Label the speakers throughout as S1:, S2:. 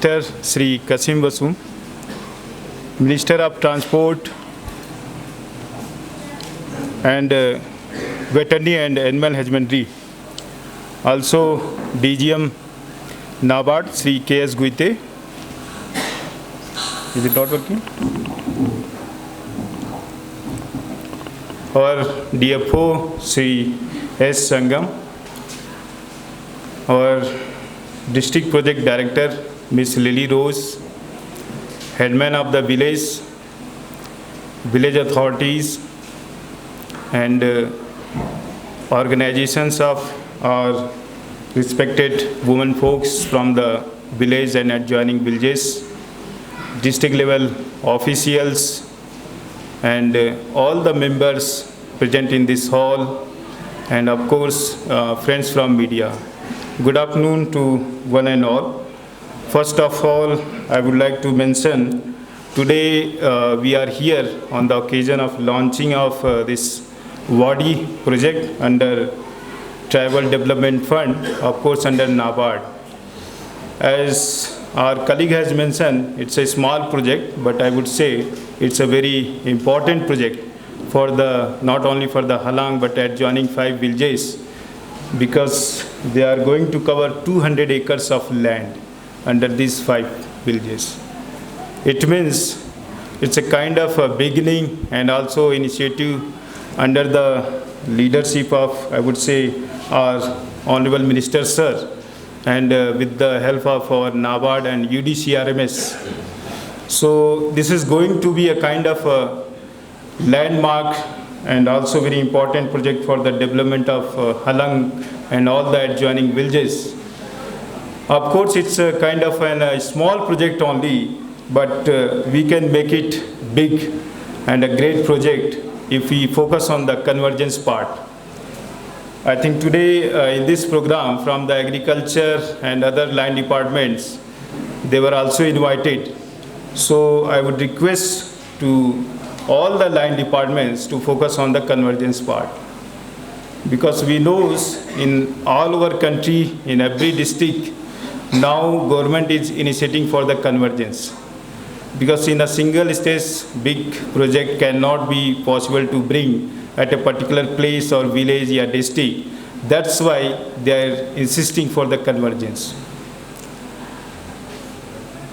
S1: Minister Shri Kasim Basu, Minister of Transport and Veterinary and Animal Husbandry, also DGM NABARD Shri K.S. Guite. Is it not working? Our DFO Shri S. Sangam, our District Project Director Ms. Lily Rose, Headman of the village authorities and organizations of our respected women folks from the village and adjoining villages, district level officials and all the members present in this hall, and of course friends from media. Good afternoon to one and all. First of all, I would like to mention today we are here on the occasion of launching of this WADI project under Tribal Development Fund, of course under NABARD. As our colleague has mentioned, it's a small project, but I would say it's a very important project for not only for the Halang but adjoining 5 villages, because they are going to cover 200 acres of land under these 5 villages. It means it's a kind of a beginning and also initiative under the leadership of, I would say, our Honorable Minister Sir, and with the help of our NABARD and UKHRUL. So this is going to be a kind of a landmark and also very important project for the development of Halang and all the adjoining villages. Of course, it's a kind of a small project only, but we can make it big and a great project if we focus on the convergence part. I think today in this program from the agriculture and other land departments, they were also invited. So I would request to all the line departments to focus on the convergence part, because we know in all over country, in every district, now government is initiating for the convergence, because in a single stage big project cannot be possible to bring at a particular place or village or district. That's why they are insisting for the convergence.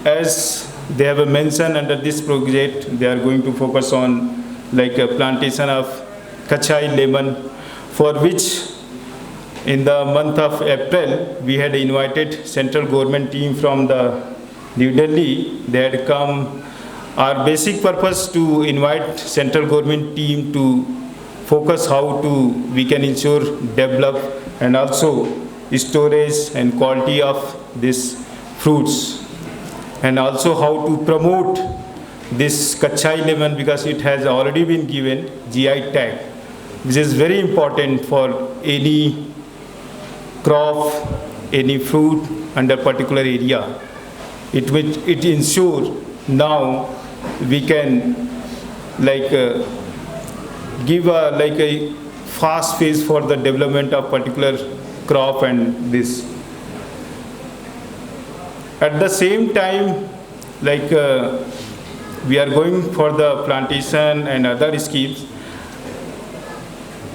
S1: As they have mentioned under this project, they are going to focus on like a plantation of Kachai lemon, for which in the month of April we had invited central government team from the New Delhi. They had come. Our basic purpose to invite central government team to focus how we can ensure develop and also storage and quality of these fruits, and also how to promote this Kachai lemon, because it has already been given GI tag, which is very important for any crop, any fruit under particular area. It ensures now we can give a fast pace for the development of particular crop and this. At the same time, we are going for the plantation and other schemes.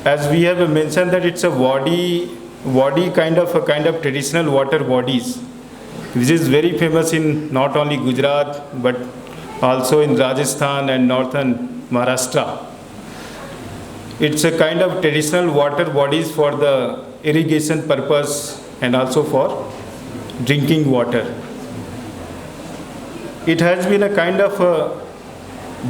S1: As we have mentioned that it's a WADI kind of traditional water bodies, which is very famous in not only Gujarat but also in Rajasthan and northern Maharashtra. It's a kind of traditional water bodies for the irrigation purpose and also for drinking water. It has been a kind of a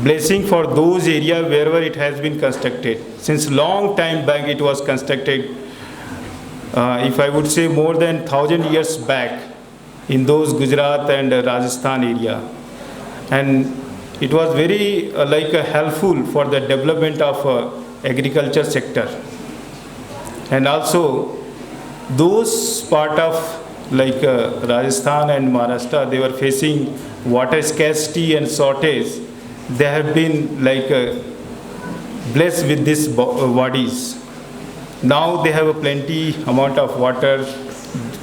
S1: blessing for those areas wherever it has been constructed. Since long time back it was constructed, if I would say more than 1,000 years back in those Gujarat and Rajasthan area. And it was very helpful for the development of agriculture sector. And also those part of Rajasthan and Maharashtra, they were facing water scarcity and shortage. They have been blessed with these bodies. Now they have a plenty amount of water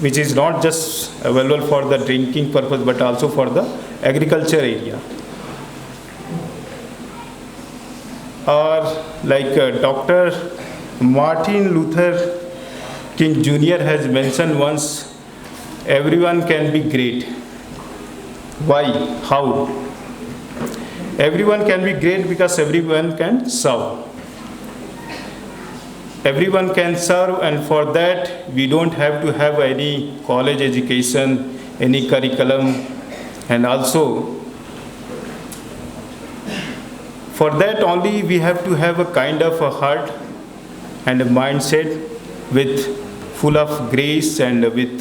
S1: which is not just available for the drinking purpose but also for the agriculture area. Or like Dr. Martin Luther King Jr. has mentioned once, everyone can be great. Why? How? Everyone can be great because everyone can serve. Everyone can serve, and for that we don't have to have any college education, any curriculum, and also for that only we have to have a kind of a heart and a mindset with full of grace and with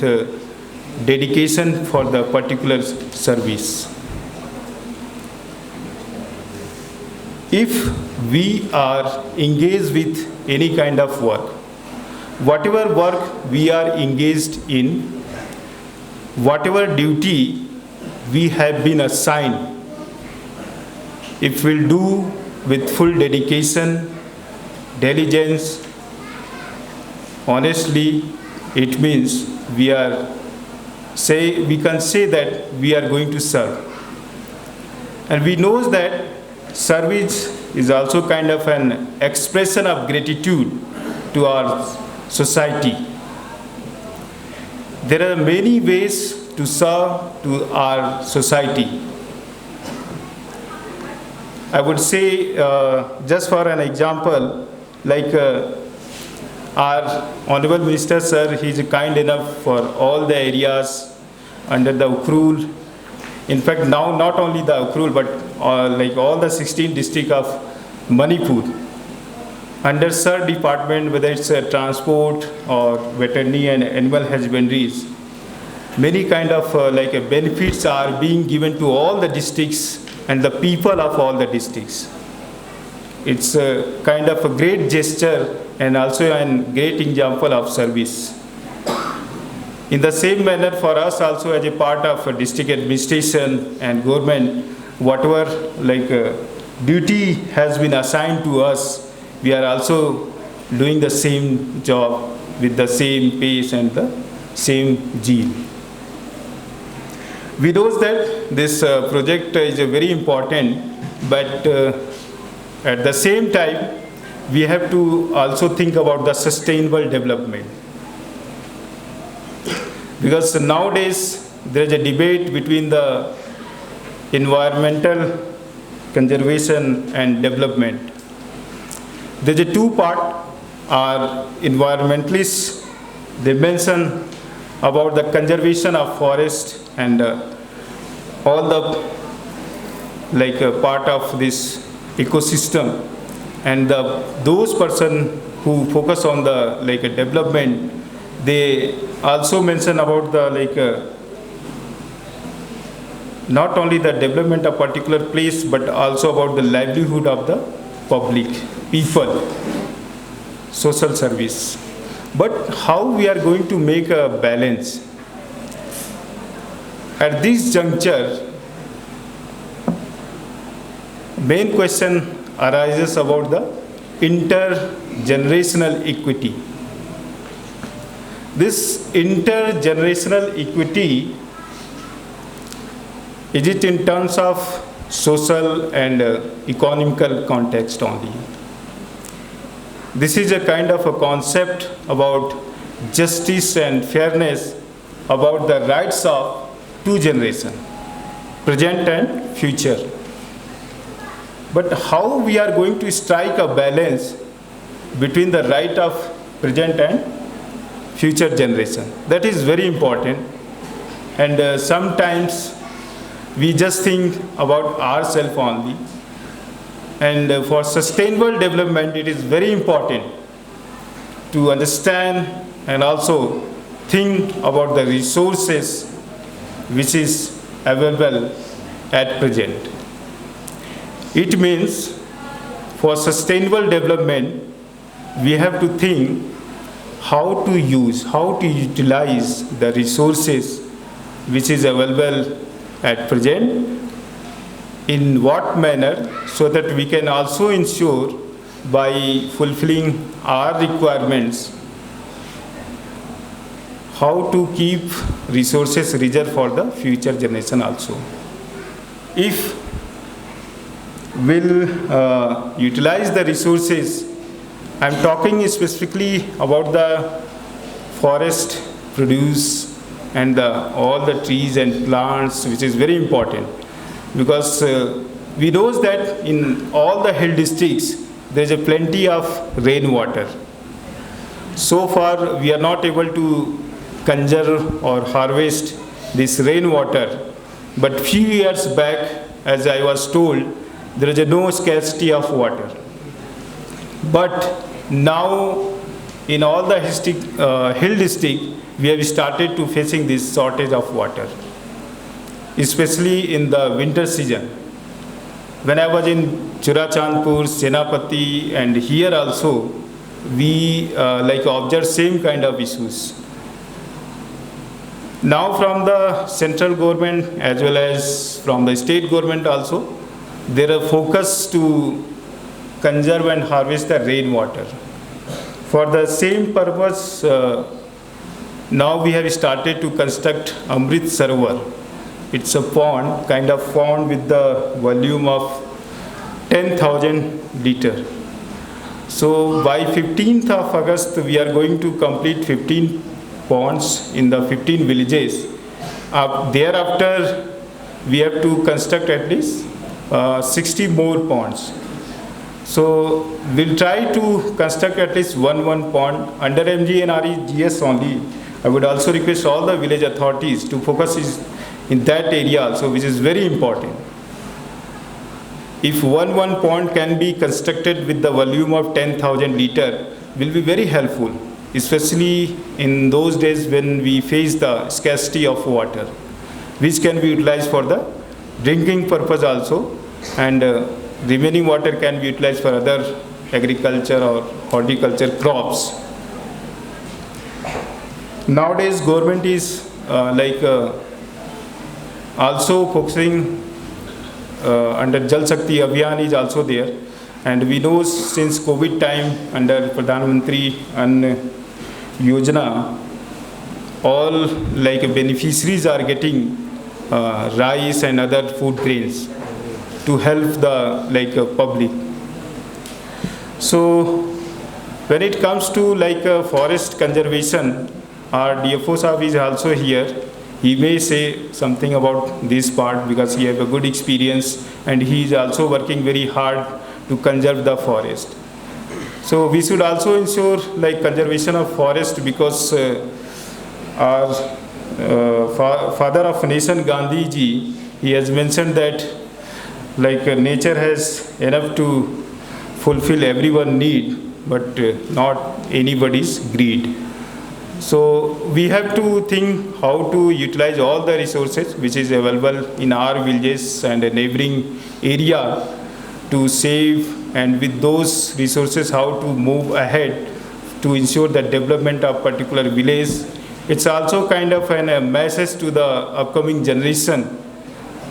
S1: dedication for the particular service. If we are engaged with any kind of work, whatever work we are engaged in, whatever duty we have been assigned, if we'll do with full dedication, diligence, honestly, it means we can say that we are going to serve. And we know that service is also kind of an expression of gratitude to our society. There are many ways to serve to our society. I would say, just for an example, like our Honorable Minister Sir, he is kind enough for all the areas under the UKHRUL. In fact, now not only the UKHRUL, but like all the 16 districts of Manipur, under Sir department, whether it's transport or veterinary and animal husbandries, many kind of benefits are being given to all the districts and the people of all the districts. It's a kind of a great gesture and also a great example of service. In the same manner, for us also as a part of district administration and government, whatever duty has been assigned to us, we are also doing the same job with the same pace and the same zeal. We know that this project is very important, but at the same time, we have to also think about the sustainable development. Because nowadays, there is a debate between the environmental conservation and development. There is a two-part. Our environmentalists, they mention about the conservation of forest and all the part of this ecosystem, and those person who focus on the development, they also mention about the not only the development of particular place but also about the livelihood of the public people, social service. But how we are going to make a balance? At this juncture, main question arises about the intergenerational equity. This intergenerational equity, is it in terms of social and economical context only? This is a kind of a concept about justice and fairness, about the rights of two generations, present and future. But how we are going to strike a balance between the right of present and future generation? That is very important. And sometimes we just think about ourselves only. And for sustainable development, it is very important to understand and also think about the resources which is available at present. It means for sustainable development, we have to think how to utilize the resources which is available at present, in what manner, so that we can also ensure by fulfilling our requirements, how to keep resources reserved for the future generation also. If we'll utilize the resources, I'm talking specifically about the forest produce and all the trees and plants, which is very important, because we know that in all the hill districts there is a plenty of rainwater. So far we are not able to conserve or harvest this rainwater, but few years back, as I was told, there is no scarcity of water. But now in all the hill district, we have started to facing this shortage of water, especially in the winter season. When I was in Churachandpur, Senapati, and here also, we observe same kind of issues. Now from the central government as well as from the state government also, there are focus to conserve and harvest the rainwater. For the same purpose, now we have started to construct Amrit Sarovar. It's a pond, kind of pond with the volume of 10,000 liter. So by 15th of August, we are going to complete 15 ponds in the 15 villages. Thereafter, we have to construct at least 60 more ponds. So we'll try to construct at least one pond under MGNREGS only. I would also request all the village authorities to focus in that area also, which is very important. If one pond can be constructed with the volume of 10,000 liter, will be very helpful, especially in those days when we face the scarcity of water, which can be utilized for the drinking purpose also, and remaining water can be utilized for other agriculture or horticulture crops. Nowadays, government is also focusing under Jal Shakti Abhiyan is also there, and we know since COVID time under Pradhan Mantri Ann Yojana, all beneficiaries are getting rice and other food grains to help the public. So when it comes to forest conservation, our DFO Sahab is also here. He may say something about this part because he has a good experience and he is also working very hard to conserve the forest. So we should also ensure conservation of forest, because our father of nation Gandhi ji, he has mentioned that nature has enough to fulfill everyone's need, but not anybody's greed. So we have to think how to utilize all the resources which is available in our villages and a neighboring area to save, and with those resources how to move ahead to ensure the development of particular village. It's also kind of a message to the upcoming generation,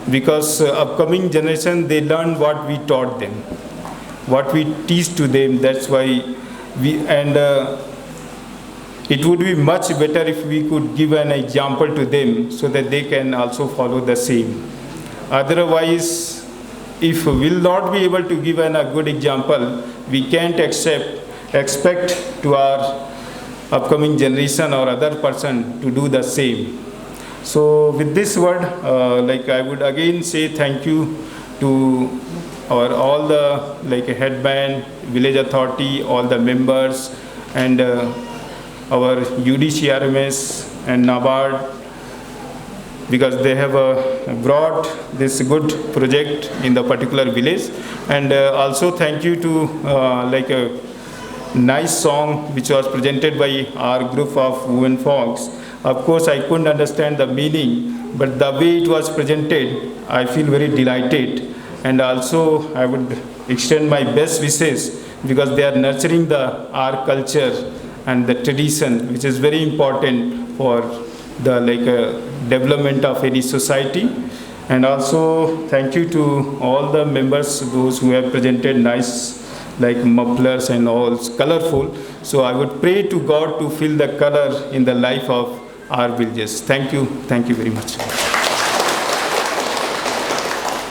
S1: because upcoming generation, they learn what we taught them, what we teach to them. That's why it would be much better if we could give an example to them so that they can also follow the same. Otherwise, if we will not be able to give a good example, we can't expect to our upcoming generation or other person to do the same. So with this word, I would again say thank you to all the headband, village authority, all the members, and our UKHRUL and NABARD, because they have brought this good project in the particular village. And also thank you to a nice song which was presented by our group of women folks. Of course, I couldn't understand the meaning, but the way it was presented, I feel very delighted. And also, I would extend my best wishes, because they are nurturing our culture and the tradition, which is very important for the development of any society. And also, thank you to all the members, those who have presented nice mufflers and all colorful. So I would pray to God to fill the color in the life of our villages. Thank you very much.